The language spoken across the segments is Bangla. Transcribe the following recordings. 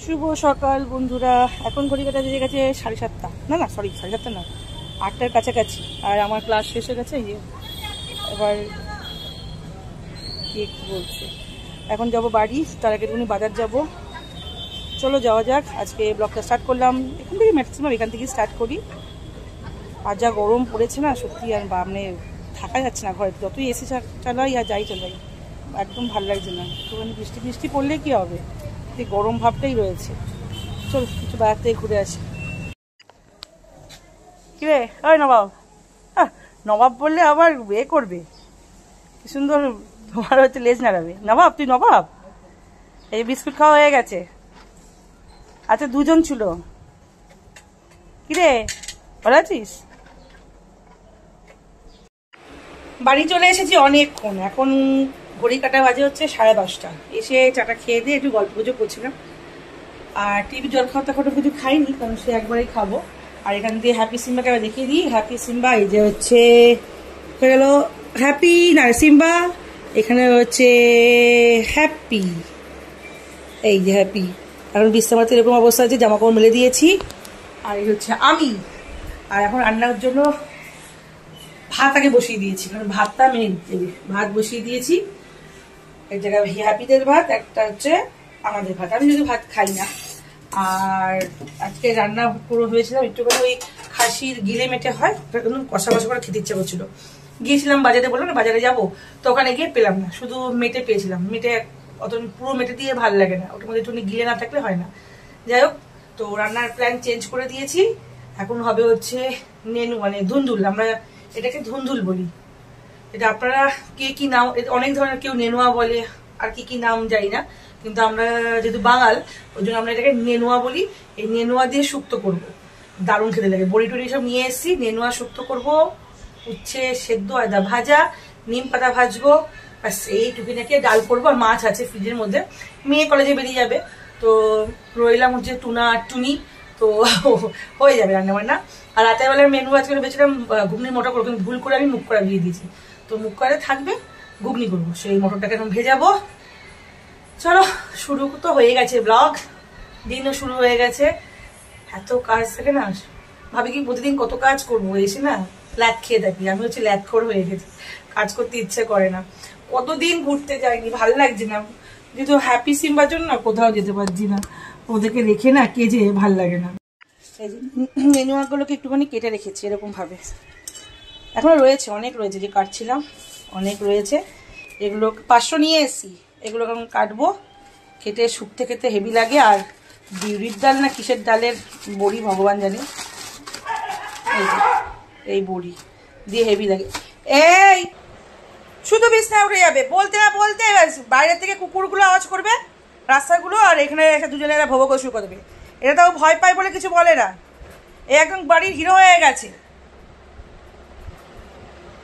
শুভ সকাল বন্ধুরা। এখন ঘড়ি কাটা বেজে গেছে 7:30, না সরি 7:30 না, 8টার কাছাকাছি। আর আমার ক্লাস শেষ হয়ে গেছে। এবার কি বলছে, এখন যাব বাড়ি, তার আগে উনি বাজার যাব। চলো যাওয়া যাক। আজকে ব্লগটা স্টার্ট করলাম এখান থেকে, ম্যাক্সিমাম এখান থেকেই স্টার্ট করি। আর যা গরম পড়েছে না সত্যি, আর মানে থাকা যাচ্ছে না ঘরে, যতই এসি চালাই আর যাই চালাই একদম ভালো লাগছে না। একটুখানি বৃষ্টি বৃষ্টি পড়লে কি হবে, এই গরম ভাবটাই রয়েছে। চল কিছু বাইরে থেকে ঘুরে আসি। কি রে ওই নবাব, নবাব বললে আবার এ করবে, কি সুন্দর তোমার হচ্ছে লেজ নাড়াবে। নবাব, তুই নবাব? এই বিস্কুট খাওয়া হয়ে গেছে। আচ্ছা দুজন ছিল। কিরে ভালো আছিস? বাড়ি চলে এসেছি অনেকক্ষণ, এখন ঘড়ি কাটা বাজে হচ্ছে 10:30। এসে চাটা খেয়ে দিয়ে একটু গল্প গুজব করছিলাম। আর টিভি জল খাওয়া তখন কিছু খাইনি, কারণ সে একবারেই খাবো। আর এখান দিয়ে হ্যাপি সিম্বাকে আবার দেখিয়ে দিই। হ্যাপি সিম্বা এই যে হচ্ছে হয়ে গেল হ্যাপি, না সিম্বা এখানে হচ্ছে হ্যাপি, এই যে হ্যাপি। এখন বিশ্রামাতে এরকম অবস্থা আছে, জামা কাপড় মেলে দিয়েছি। আর এই হচ্ছে আমি। আর এখন রান্নার জন্য ভাত আগে বসিয়ে দিয়েছি, কারণ ভাতটা মেন। ভাত বসিয়ে দিয়েছি, এক জায়গায় হ্যাপিদের ভাত, একটা হচ্ছে আমাদের ভাত। আমি যদি ভাত খাই না। আর আজকে রান্না পুরো হয়েছিলাম একটুখানি ওই খাসির গিলে মেটে হয়, একদম কষা কষা করে খেতে ইচ্ছা করছিল। গিয়েছিলাম বাজারে, বললাম না বাজারে যাবো, তো ওখানে গিয়ে পেলাম না, শুধু মেটে পেয়েছিলাম। মেটে অত পুরো মেটে দিয়ে ভালো লাগে না, ওটার মধ্যে একটু গিলে না থাকলে হয় না। যাই হোক, তো রান্নার প্ল্যান চেঞ্জ করে দিয়েছি। এখন হবে হচ্ছে নেনু, মানে ধুন্দুল। আমরা এটাকে ধুন্দুল বলি। এটা আপনারা কে কি নাম, অনেক ধরনের, কেউ নেনুয়া বলে, আর কি কি নাম জানি না, কিন্তু আমরা যেহেতু বাঙাল ওই জন্য আমরা এটাকে নেনুয়া বলি। এই নেনুয়া দিয়ে শুক্তো করব, দারুণ খেতে লাগে। বড়ি টড়ি সব নিয়ে এসেছি, নেনুয়া শুক্তো করব। উচ্ছে সেদ্ধ, আদা ভাজা, নিম পাতা ভাজবো, ব্যাস এইটুকু নাকি। ডাল করবো, আর মাছ আছে ফ্রিজের মধ্যে, মেয়ে কলেজে বেরিয়ে যাবে, তো রইলাম হচ্ছে টুনা আর টুনি, তো হয়ে যাবে রান্না বান্না। আর রাতের বেলার মেনু আজকে ভেবেছিলাম ঘুগনির মটর করবো, কিন্তু ভুল করে আমি মুখ করা দিয়ে দিয়েছি, তো মুখ করে থাকবে, ঘুগনি করবো। সেই মটরটাকে এখন ভেজাবো। চলো শুরু তো হয়ে গেছে ব্লগ, দিনও শুরু হয়ে গেছে। এত কাজ থাকে না, ভাবি কি প্রতিদিন কত কাজ করবো, এসে না ল্যাদ খেয়ে থাকি। আমি হচ্ছে ল্যাদখোর হয়ে গেছি, কাজ করতে ইচ্ছে করে না। কতদিন ঘুরতে যাইনি, ভালো লাগছে না। যেহেতু হ্যাপি সিম্বার জন্য না কোথাও যেতে পারছি না, ওদেরকে রেখে না কে যে ভাল লাগে না। এই যে নেনুয়াগুলোকে একটুখানি কেটে রেখেছি এরকম ভাবে, এখনো রয়েছে, অনেক রয়েছে, যে কাটছিলাম অনেক রয়েছে। এগুলো 500 নিয়ে এসছি, এগুলো এখন কাটবো। কেটে শুকতে খেতে হেভি লাগে। আর বিউরির ডাল না কিসের ডালের বড়ি ভগবান জানে, এই বড়ি দিয়ে হেভি লাগে। এই শুধু বিছনায় উঠে যাবে, বলতে না বলতে বাইরে থেকে কুকুরগুলো আওয়াজ করবে রাস্তাগুলো, আর এখানে এসে দুজনে এরা ভোগ শুরু করে দেবে। এটা তাও ভয় পায় বলে কিছু বলে না, এ একদম বাড়ির হিরো হয়ে গেছে।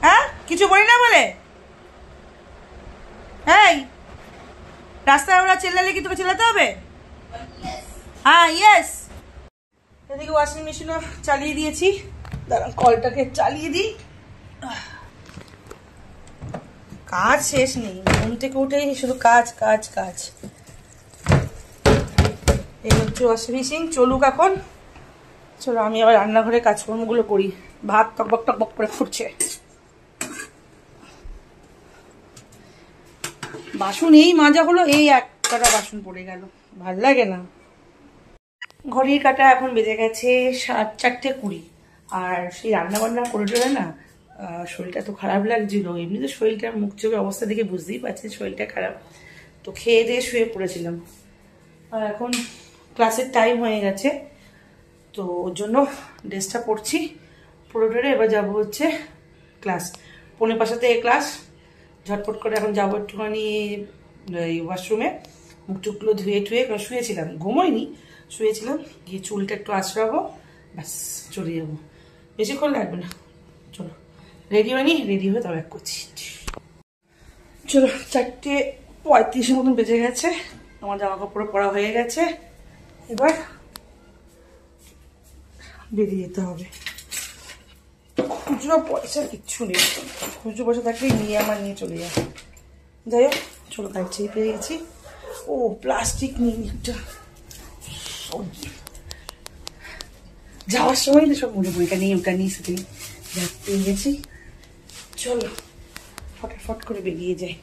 হ্যাঁ কিছু বলি না বলে, হ্যাঁ রাস্তায় ওরা চেল্লালে কি তোকে চেল্লাতে হবে? হ্যাঁ ইয়েস। এদিকে ওয়াশিং মেশিনও চালিয়ে দিয়েছি, দাঁড়ান কলটাকে চালিয়ে দিই। কাজ শেষ নেই, ঘুম থেকে উঠেই শুধু কাজ কাজ কাজ। এই হচ্ছে ওয়াশিং মেশিন, চলুক এখন। চলো আমি আবার রান্নাঘরে কাজকর্মগুলো করি। ভাত টকবক টকবক করে ফুটছে। বাসন এই মাজা হলো, এই এক কটা বাসন পড়ে গেল, ভাল লাগে না। ঘড়ির কাটা এখন বেজে গেছে 4:20। আর সেই রান্না বান্না করে টোরে না শরীরটা তো খারাপ লাগছিল। এমনিতে শরীরটার মুখ চোখের অবস্থা দেখে বুঝতেই পারছি শরীরটা খারাপ। তো খেয়ে দিয়ে শুয়ে পড়েছিলাম। আর এখন ক্লাসের টাইম হয়ে গেছে, তো ওর জন্য ড্রেসটা পরছি পুরো টোরে। এবার যাবো হচ্ছে ক্লাস, 4:45 ক্লাস। ঝটপট করে এখন যাবো একটুখানি ওয়াশরুমে, মুখ টুকগুলো ধুয়ে টুয়ে, শুয়েছিলাম, ঘুমোইনি, শুয়েছিলাম, গিয়ে চুলটা একটু আঁচড়াবো, ব্যাস চলে যাবো, বেশিক্ষণ লাগবে না। চলো রেডি হয়নি, রেডি হয়ে তবে করছি। চলো 4:35 মতন বেজে গেছে, আমার জামা কাপড় পরা হয়ে গেছে, এবার বেরিয়ে যেতে হবে। খুচরো পয়সা কিচ্ছু নেই, খুচরো পয়সা থাকলে নিয়ে আমার নিয়ে চলে যায়। যাই হোক চলো গাড়ি ছেড়ে পেয়ে গেছি। ও প্লাস্টিক নিয়ে একটা যাওয়ার সময় তো সব মনে পড়ে, এটা নিয়ে ওটা নিয়ে সেদিন পেয়ে গেছি। চলো ফটাফট করে বেরিয়ে যাই,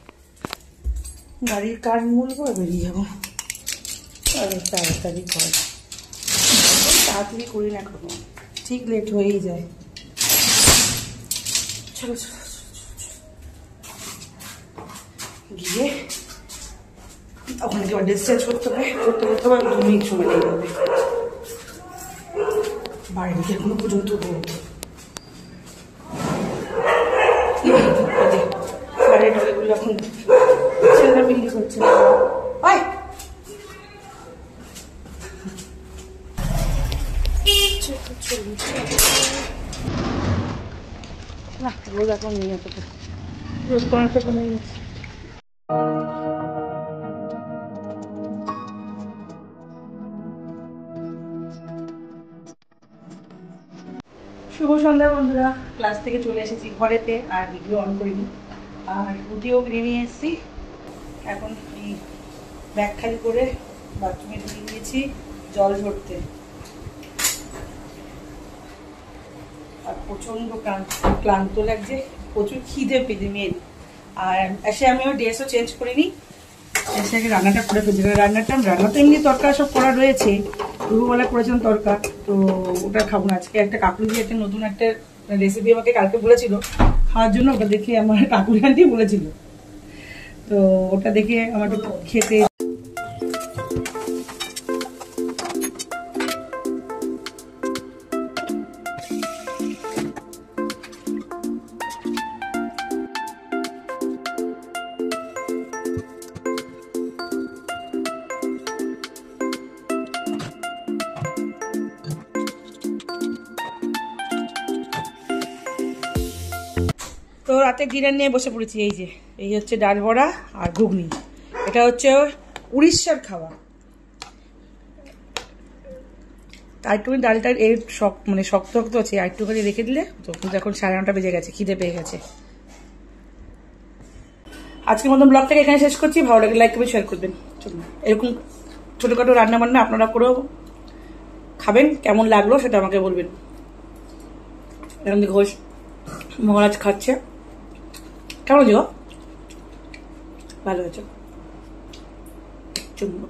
গাড়ির কার মূলবো আর বেরিয়ে যাবো। তাড়াতাড়ি কর, তাড়াতাড়ি করি না কোনো, ঠিক লেট হয়েই যায়। চলো চলো গিয়ে ওখানে কি ড্রেস চেঞ্জ করতে হবে, করতে হবে 2 মিনিট সময় লেগে যাবে। বাইরে দিকে এখনো পর্যন্ত রোদ, বাইরের ডলেগুলো এখন ছেলেরা বিক্রি করছে। না রোদ এখন নেই, এতটা রোদ কমাটা কমে গেছে। শুভ সন্ধ্যা বন্ধুরা, ক্লাস থেকে চলে এসেছি ঘরেতে, আর ভিডিও অন করিনি, আর রুটিও কিনে নিয়ে এসেছি। এখন এই ব্যাগ খালি করে বাথরুমে ঢুকে দিয়েছি জল ঝরতে। আর প্রচন্ড ক্লান্ত লাগছে, প্রচুর খিদে পেতে মেন। আর এসে আমি ওর ড্রেসও চেঞ্জ করিনি, এসে আগে রান্নাটা করে ফেলছি। রান্না তো এমনি তরকারি সব করা রয়েছে, দুপুরবেলা করেছিলাম তরকা, তো ওটা খাবো না আজকে। একটা কাকুরি দিয়ে একটা নতুন একটা রেসিপি আমাকে কালকে বলেছিল খাওয়ার জন্য, ওটা দেখে আমার কাকুরি আন্টি বলেছিল, তো ওটা দেখে আমার খেতে। তো রাতে ডিনার নিয়ে বসে পড়েছি। এই হচ্ছে ডাল বড়া আর ঘুগনি, এটা হচ্ছে উড়িষ্যার খাওয়া। একটুখানি ডালটা এর মানে শক্ত শক্ত আছে, একটুখানি রেখে দিলে তো। কিন্তু এখন 9:30 বেজে গেছে, খিদে পেয়ে গেছে। আজকের মতন ব্লগটাকে এখানে শেষ করছি। ভালো লাগে লাইক করবেন, শেয়ার করবেন। এরকম ছোটখাটো রান্না বান্না আপনারা করেও খাবেন, কেমন লাগলো সেটা আমাকে বলবেন। এখন ঘোষ মহারাজ খাচ্ছে, কেমন হয়েছে? ভালো হয়েছে। চুম্বু।